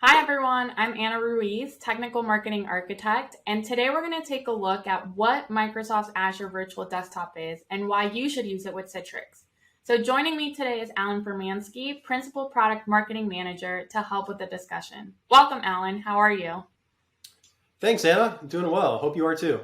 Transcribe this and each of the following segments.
Hi everyone, I'm Anna Ruiz, Technical Marketing Architect, and today we're going to take a look at what Microsoft's Azure Virtual Desktop is and why you should use it with Citrix. So joining me today is Alan Formansky, Principal Product Marketing Manager, to help with the discussion. Welcome, Alan. How are you? Thanks, Anna. I'm doing well. Hope you are too.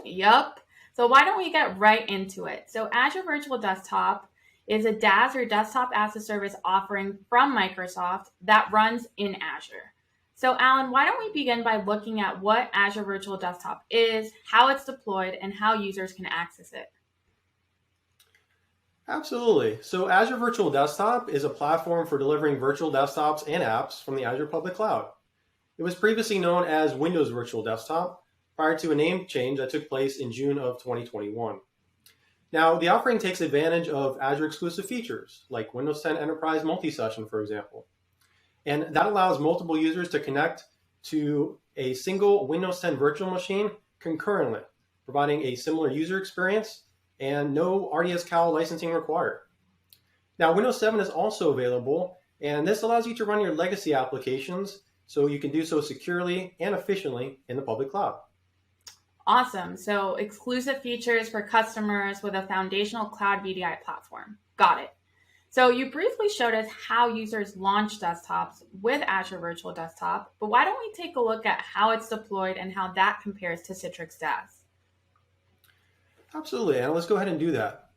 Yup. So why don't we get right into it? So Azure Virtual Desktop is a DaaS or Desktop as a Service offering from Microsoft that runs in Azure. So Alan, why don't we begin by looking at what Azure Virtual Desktop is, how it's deployed, and how users can access it? Absolutely. So Azure Virtual Desktop is a platform for delivering virtual desktops and apps from the Azure public cloud. It was previously known as Windows Virtual Desktop prior to a name change that took place in June of 2021. Now, the offering takes advantage of Azure exclusive features like Windows 10 Enterprise Multi-Session, for example. And that allows multiple users to connect to a single Windows 10 virtual machine concurrently, providing a similar user experience and no RDS Cal licensing required. Now, Windows 7 is also available, and this allows you to run your legacy applications so you can do so securely and efficiently in the public cloud. Awesome. So exclusive features for customers with a foundational cloud VDI platform. Got it. So you briefly showed us how users launch desktops with Azure Virtual Desktop, but why don't we take a look at how it's deployed and how that compares to Citrix DaaS? Absolutely, and let's go ahead and do that.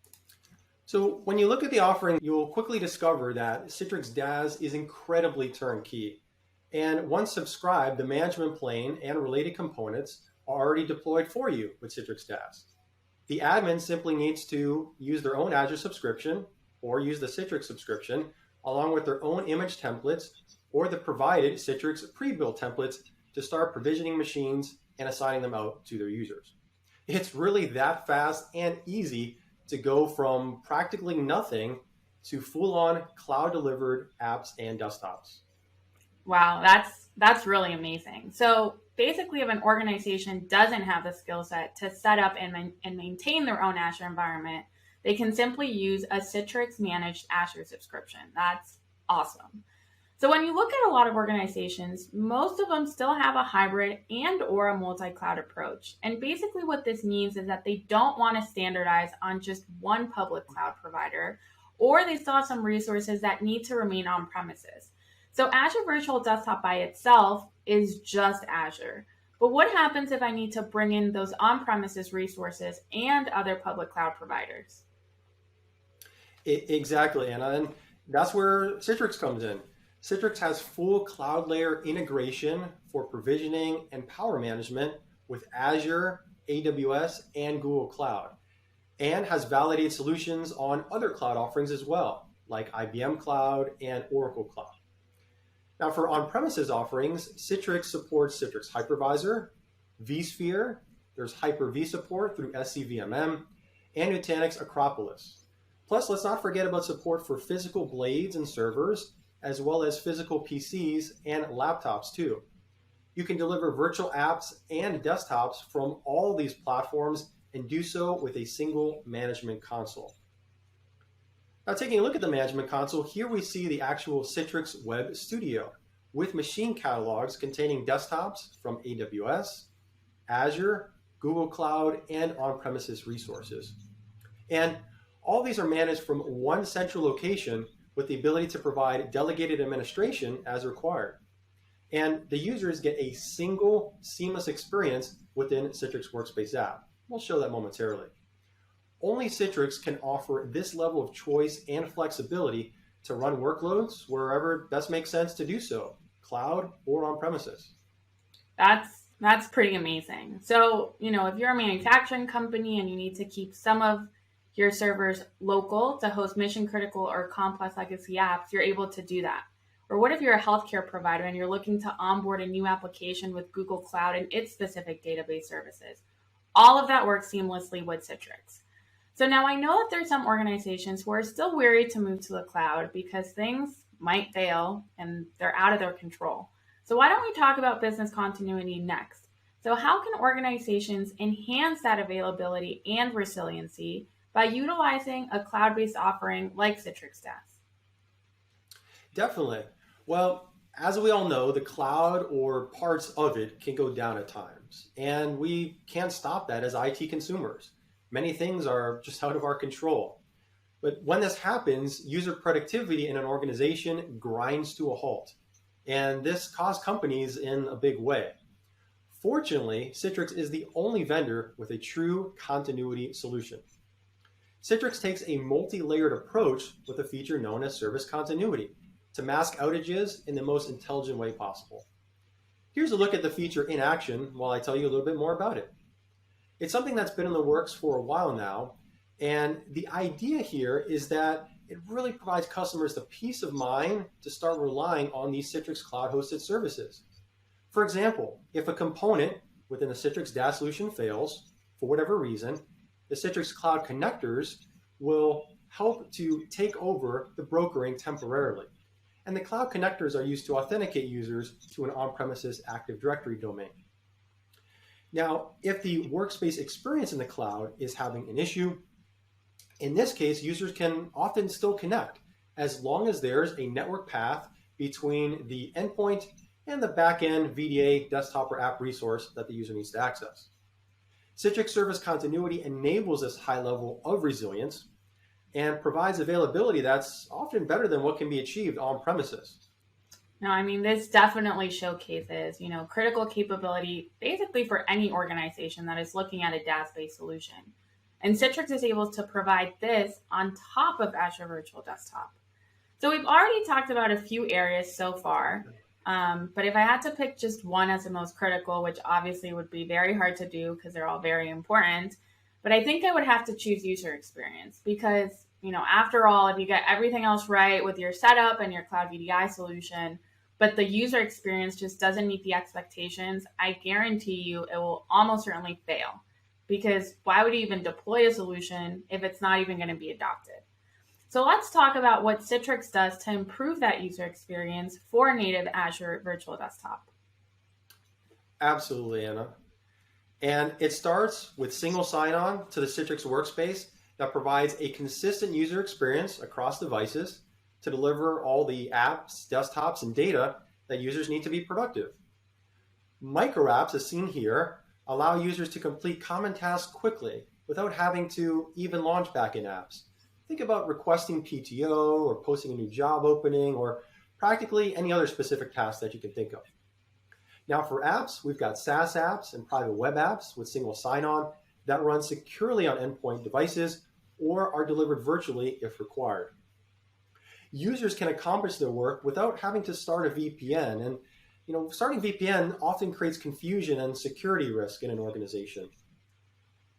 So when you look at the offering, you'll quickly discover that Citrix DaaS is incredibly turnkey. And once subscribed, the management plane and related components are already deployed for you with Citrix DaaS. The admin simply needs to use their own Azure subscription or use the Citrix subscription along with their own image templates or the provided Citrix pre-built templates to start provisioning machines and assigning them out to their users. It's really that fast and easy to go from practically nothing to full-on cloud-delivered apps and desktops. Wow, that's really amazing. So basically, if an organization doesn't have the skill set to set up and maintain their own Azure environment, they can simply use a Citrix managed Azure subscription. That's awesome. So when you look at a lot of organizations, most of them still have a hybrid and or a multi-cloud approach. And basically what this means is that they don't want to standardize on just one public cloud provider, or they still have some resources that need to remain on premises. So Azure Virtual Desktop by itself is just Azure. But what happens if I need to bring in those on-premises resources and other public cloud providers? Exactly, Anna, and that's where Citrix comes in. Citrix has full CloudLayer integration for provisioning and power management with Azure, AWS, and Google Cloud, and has validated solutions on other cloud offerings as well, like IBM Cloud and Oracle Cloud. Now, for on-premises offerings, Citrix supports Citrix Hypervisor, vSphere, there's Hyper-V support through SCVMM, and Nutanix Acropolis. Plus, let's not forget about support for physical blades and servers, as well as physical PCs and laptops too. You can deliver virtual apps and desktops from all these platforms and do so with a single management console. Now, taking a look at the management console, here we see the actual Citrix Web Studio with machine catalogs containing desktops from AWS, Azure, Google Cloud, and on-premises resources. And all these are managed from one central location with the ability to provide delegated administration as required. And the users get a single seamless experience within Citrix Workspace app. We'll show that momentarily. Only Citrix can offer this level of choice and flexibility to run workloads wherever best makes sense to do so, cloud or on premises. That's pretty amazing. So, if you're a manufacturing company and you need to keep some of your servers local to host mission critical or complex legacy apps, you're able to do that. Or what if you're a healthcare provider and you're looking to onboard a new application with Google Cloud and its specific database services? All of that works seamlessly with Citrix. So now I know that there's some organizations who are still wary to move to the cloud because things might fail and they're out of their control. So why don't we talk about business continuity next? So how can organizations enhance that availability and resiliency by utilizing a cloud-based offering like Citrix DaaS? Definitely. Well, As we all know, the cloud or parts of it can go down at times, and we can't stop that as IT consumers. Many things are just out of our control. But when this happens, user productivity in an organization grinds to a halt, and this caused companies in a big way. Fortunately, Citrix is the only vendor with a true continuity solution. Citrix takes a multi-layered approach with a feature known as service continuity to mask outages in the most intelligent way possible. Here's a look at the feature in action while I tell you a little bit more about it. It's something that's been in the works for a while now, and the idea here is that it really provides customers the peace of mind to start relying on these Citrix cloud-hosted services. For example, if a component within the Citrix DaaS solution fails, for whatever reason, the Citrix Cloud connectors will help to take over the brokering temporarily. And the cloud connectors are used to authenticate users to an on-premises Active Directory domain. Now, if the workspace experience in the cloud is having an issue, in this case, users can often still connect as long as there's a network path between the endpoint and the backend VDA desktop or app resource that the user needs to access. Citrix Service Continuity enables this high level of resilience and provides availability that's often better than what can be achieved on premises. No, I mean, this definitely showcases, critical capability basically for any organization that is looking at a DaaS-based solution. And Citrix is able to provide this on top of Azure Virtual Desktop. So we've already talked about a few areas so far, but if I had to pick just one as the most critical, which obviously would be very hard to do because they're all very important, but I think I would have to choose user experience because, after all, if you get everything else right with your setup and your Cloud VDI solution, but the user experience just doesn't meet the expectations, I guarantee you it will almost certainly fail. Because why would you even deploy a solution if it's not even going to be adopted? So let's talk about what Citrix does to improve that user experience for native Azure Virtual Desktop. Absolutely, Anna. And it starts with single sign-on to the Citrix workspace that provides a consistent user experience across devices to deliver all the apps, desktops, and data that users need to be productive. Micro apps, as seen here, allow users to complete common tasks quickly without having to even launch backend apps. Think about requesting PTO or posting a new job opening or practically any other specific task that you can think of. Now for apps, we've got SaaS apps and private web apps with single sign-on that run securely on endpoint devices or are delivered virtually if required. Users can accomplish their work without having to start a VPN, and starting VPN often creates confusion and security risk in an organization.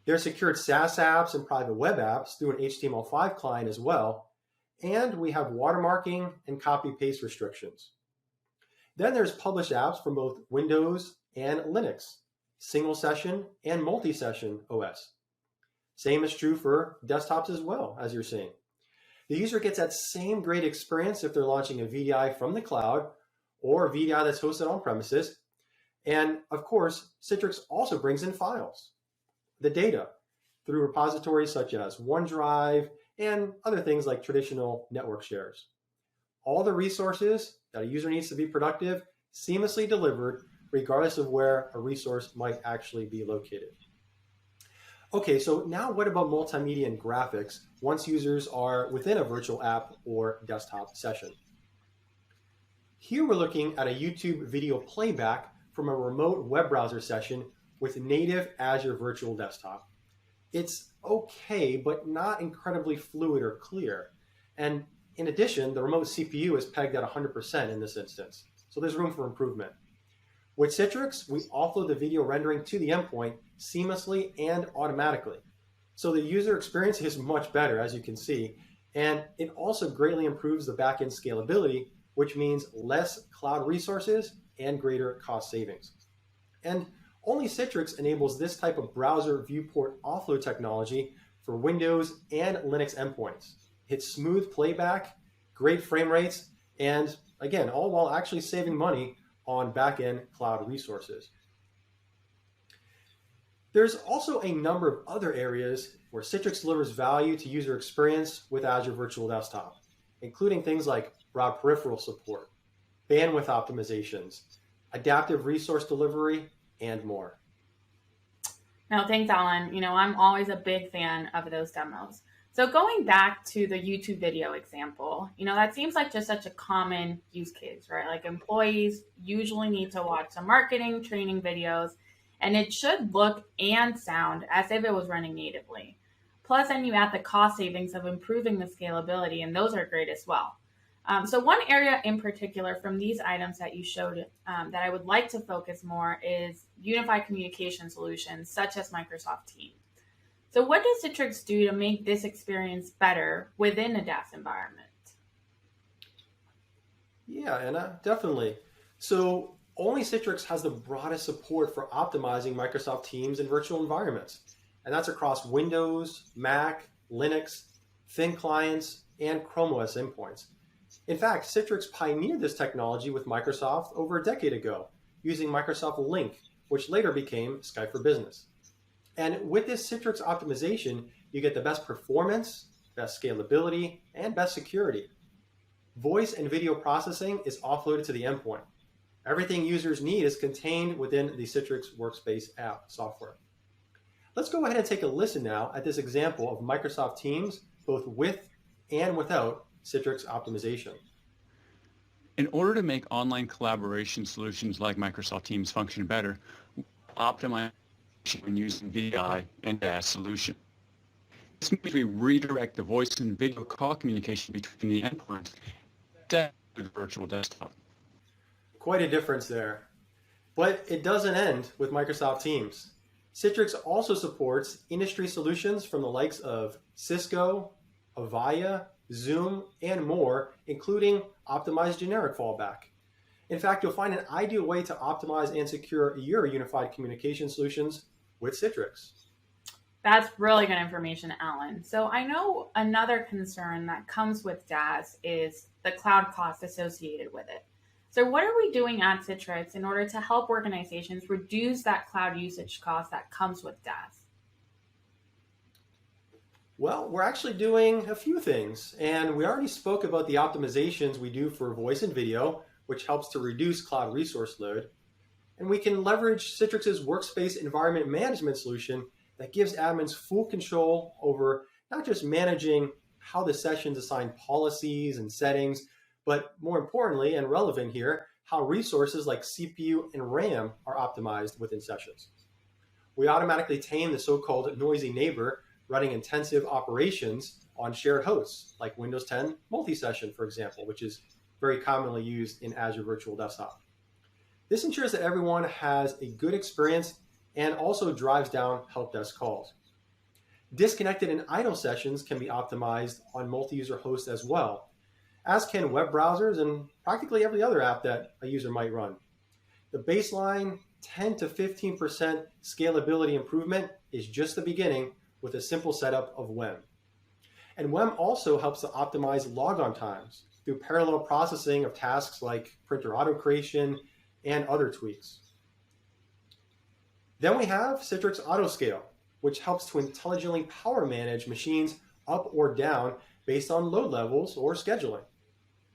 There are secured SaaS apps and private web apps through an HTML5 client as well, and we have watermarking and copy-paste restrictions. Then there's published apps from both Windows and Linux, single session and multi-session OS. Same is true for desktops as well, as you're seeing. The user gets that same great experience if they're launching a VDI from the cloud or a VDI that's hosted on premises. And of course, Citrix also brings in files, the data, through repositories such as OneDrive and other things like traditional network shares. All the resources that a user needs to be productive, seamlessly delivered, regardless of where a resource might actually be located. Okay, so now what about multimedia and graphics once users are within a virtual app or desktop session? Here we're looking at a YouTube video playback from a remote web browser session with native Azure Virtual Desktop. It's okay, but not incredibly fluid or clear. And in addition, the remote CPU is pegged at 100% in this instance, so there's room for improvement. With Citrix, we offload the video rendering to the endpoint seamlessly and automatically. So the user experience is much better, as you can see, and it also greatly improves the backend scalability, which means less cloud resources and greater cost savings. And only Citrix enables this type of browser viewport offload technology for Windows and Linux endpoints. It's smooth playback, great frame rates, and again, all while actually saving money on backend cloud resources. There's also a number of other areas where Citrix delivers value to user experience with Azure Virtual Desktop, including things like broad peripheral support, bandwidth optimizations, adaptive resource delivery, and more. No, thanks, Alan. I'm always a big fan of those demos. So going back to the YouTube video example, that seems like just such a common use case, right? Like employees usually need to watch some marketing training videos, and it should look and sound as if it was running natively. Plus, then you add the cost savings of improving the scalability, and those are great as well. So one area in particular from these items that you showed that I would like to focus more is unified communication solutions such as Microsoft Teams. So what does Citrix do to make this experience better within a DaaS environment? Yeah, Anna, definitely. So only Citrix has the broadest support for optimizing Microsoft Teams in virtual environments. And that's across Windows, Mac, Linux, thin clients, and Chrome OS endpoints. In fact, Citrix pioneered this technology with Microsoft over a decade ago, using Microsoft Lync, which later became Skype for Business. And with this Citrix optimization, you get the best performance, best scalability, and best security. Voice and video processing is offloaded to the endpoint. Everything users need is contained within the Citrix Workspace app software. Let's go ahead and take a listen now at this example of Microsoft Teams, both with and without Citrix optimization. In order to make online collaboration solutions like Microsoft Teams function better, optimize when using VI and DaaS solution. This means we redirect the voice and video call communication between the endpoints to the virtual desktop. Quite a difference there. But it doesn't end with Microsoft Teams. Citrix also supports industry solutions from the likes of Cisco, Avaya, Zoom, and more, including optimized generic fallback. In fact, you'll find an ideal way to optimize and secure your unified communication solutions with Citrix. That's really good information, Alan. So I know another concern that comes with DaaS is the cloud cost associated with it. So what are we doing at Citrix in order to help organizations reduce that cloud usage cost that comes with DaaS? Well, we're actually doing a few things, and we already spoke about the optimizations we do for voice and video, which helps to reduce cloud resource load. And we can leverage Citrix's workspace environment management solution that gives admins full control over not just managing how the sessions assign policies and settings, but more importantly and relevant here, how resources like CPU and RAM are optimized within sessions. We automatically tame the so-called noisy neighbor running intensive operations on shared hosts, like Windows 10 multi-session, for example, which is very commonly used in Azure Virtual Desktop. This ensures that everyone has a good experience and also drives down help desk calls. Disconnected and idle sessions can be optimized on multi-user hosts as well, as can web browsers and practically every other app that a user might run. The baseline 10 to 15% scalability improvement is just the beginning with a simple setup of WEM. And WEM also helps to optimize logon times through parallel processing of tasks like printer auto creation and other tweaks. Then we have Citrix Autoscale, which helps to intelligently power manage machines up or down based on load levels or scheduling.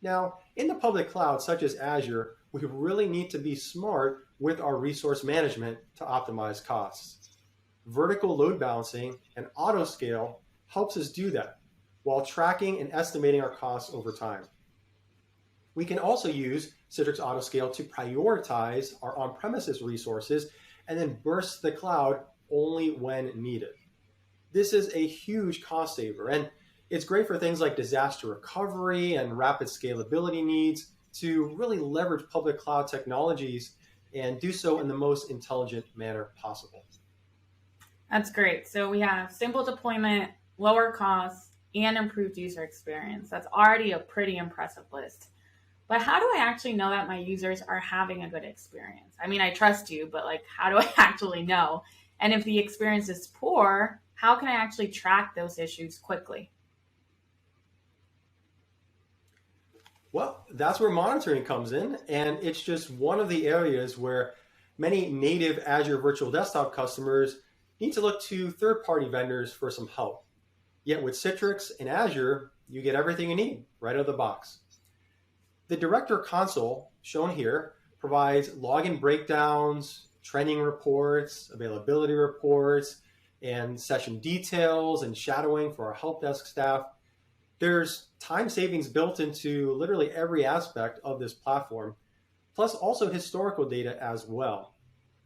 Now, in the public cloud, such as Azure, we really need to be smart with our resource management to optimize costs. Vertical load balancing and autoscale helps us do that while tracking and estimating our costs over time. We can also use Citrix Autoscale to prioritize our on-premises resources and then burst the cloud only when needed. This is a huge cost saver, and it's great for things like disaster recovery and rapid scalability needs to really leverage public cloud technologies and do so in the most intelligent manner possible. That's great. So we have simple deployment, lower costs, and improved user experience. That's already a pretty impressive list. But how do I actually know that my users are having a good experience? I mean, I trust you, but how do I actually know? And if the experience is poor, how can I actually track those issues quickly? Well, that's where monitoring comes in, and it's just one of the areas where many native Azure Virtual Desktop customers need to look to third-party vendors for some help. Yet with Citrix and Azure, you get everything you need right out of the box. The Director console, shown here, provides login breakdowns, trending reports, availability reports, and session details and shadowing for our help desk staff. There's time savings built into literally every aspect of this platform, plus also historical data as well.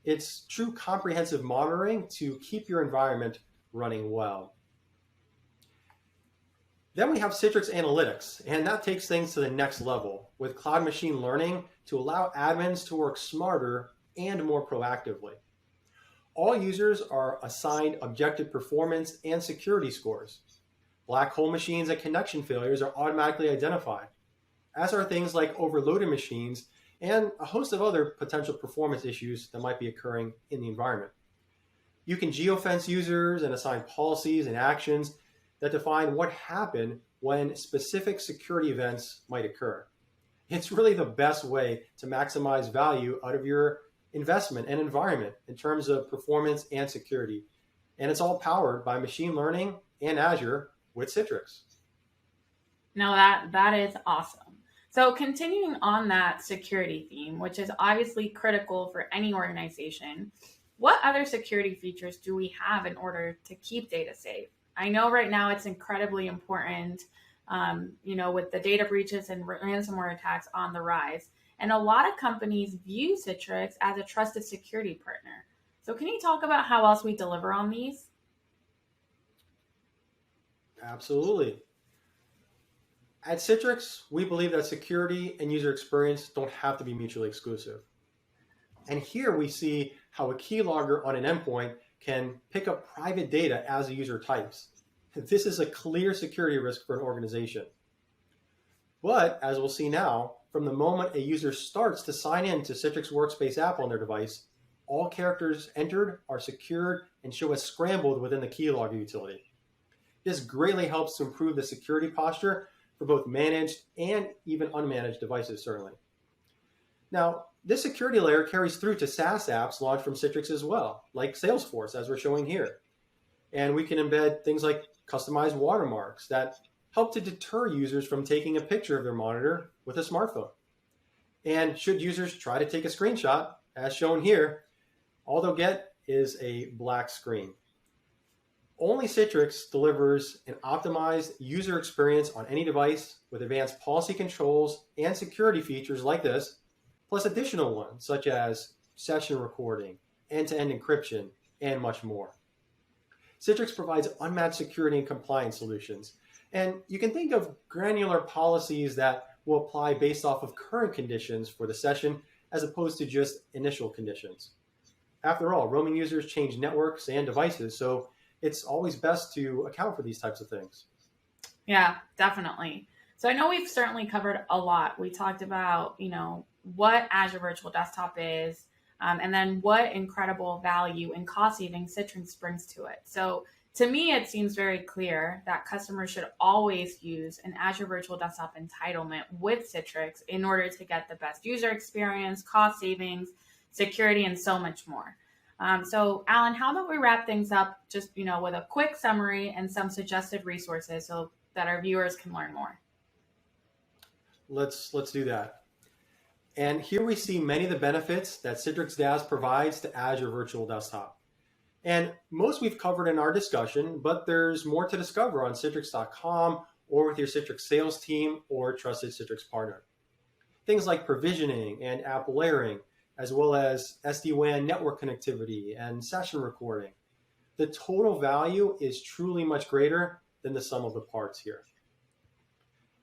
It's true comprehensive monitoring to keep your environment running well. Then we have Citrix Analytics, and that takes things to the next level with cloud machine learning to allow admins to work smarter and more proactively. All users are assigned objective performance and security scores. Black hole machines and connection failures are automatically identified, as are things like overloaded machines and a host of other potential performance issues that might be occurring in the environment. You can geofence users and assign policies and actions that define what happened when specific security events might occur. It's really the best way to maximize value out of your investment and environment in terms of performance and security. And it's all powered by machine learning and Azure with Citrix. Now that is awesome. So continuing on that security theme, which is obviously critical for any organization, what other security features do we have in order to keep data safe? I know right now it's incredibly important, with the data breaches and ransomware attacks on the rise. And a lot of companies view Citrix as a trusted security partner. So can you talk about how else we deliver on these? Absolutely. At Citrix, we believe that security and user experience don't have to be mutually exclusive. And here we see how a keylogger on an endpoint can pick up private data as a user types. This is a clear security risk for an organization. But as we'll see now, from the moment a user starts to sign in to Citrix Workspace app on their device, all characters entered are secured and show as scrambled within the keylogger utility. This greatly helps to improve the security posture for both managed and even unmanaged devices, certainly. Now, this security layer carries through to SaaS apps launched from Citrix as well, like Salesforce, as we're showing here. And we can embed things like customized watermarks that help to deter users from taking a picture of their monitor with a smartphone. And should users try to take a screenshot, as shown here, all they'll get is a black screen. Only Citrix delivers an optimized user experience on any device with advanced policy controls and security features like this, plus additional ones such as session recording, end-to-end encryption, and much more. Citrix provides unmatched security and compliance solutions, and you can think of granular policies that will apply based off of current conditions for the session as opposed to just initial conditions. After all, roaming users change networks and devices, so it's always best to account for these types of things. Yeah, definitely. So I know we've certainly covered a lot. We talked about, what Azure Virtual Desktop is, and then what incredible value and cost savings Citrix brings to it. So to me, it seems very clear that customers should always use an Azure Virtual Desktop entitlement with Citrix in order to get the best user experience, cost savings, security, and so much more. So Alan, how about we wrap things up just, with a quick summary and some suggested resources so that our viewers can learn more? Let's do that. And here we see many of the benefits that Citrix DaaS provides to Azure Virtual Desktop. And most we've covered in our discussion, but there's more to discover on citrix.com or with your Citrix sales team or trusted Citrix partner. Things like provisioning and app layering, as well as SD-WAN network connectivity and session recording. The total value is truly much greater than the sum of the parts here.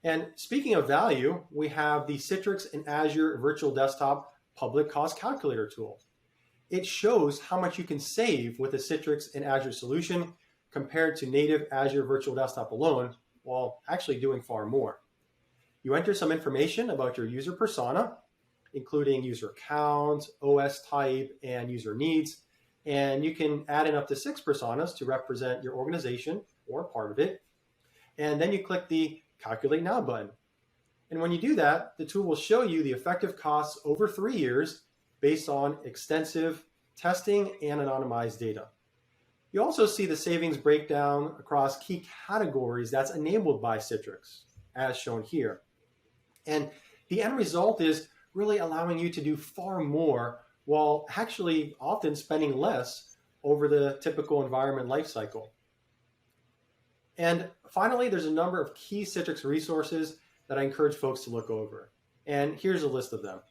And speaking of value, we have the Citrix and Azure Virtual Desktop Public Cost Calculator tool. It shows how much you can save with a Citrix and Azure solution compared to native Azure Virtual Desktop alone, while actually doing far more. You enter some information about your user persona, including user count, OS type, and user needs, and you can add in up to 6 personas to represent your organization or part of it. And then you click the Calculate Now button. And when you do that, the tool will show you the effective costs over 3 years based on extensive testing and anonymized data. You also see the savings breakdown across key categories that's enabled by Citrix, as shown here. And The end result is really allowing you to do far more while actually often spending less over the typical environment lifecycle. And finally, there's a number of key Citrix resources that I encourage folks to look over. And here's a list of them.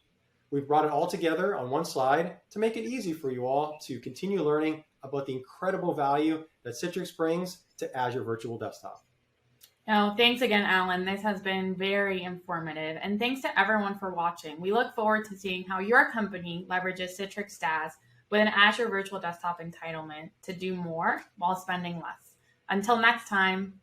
We've brought it all together on one slide to make it easy for you all to continue learning about the incredible value that Citrix brings to Azure Virtual Desktop. No, thanks again, Alan. This has been very informative. And thanks to everyone for watching. We look forward to seeing how your company leverages Citrix DaaS with an Azure Virtual Desktop entitlement to do more while spending less. Until next time,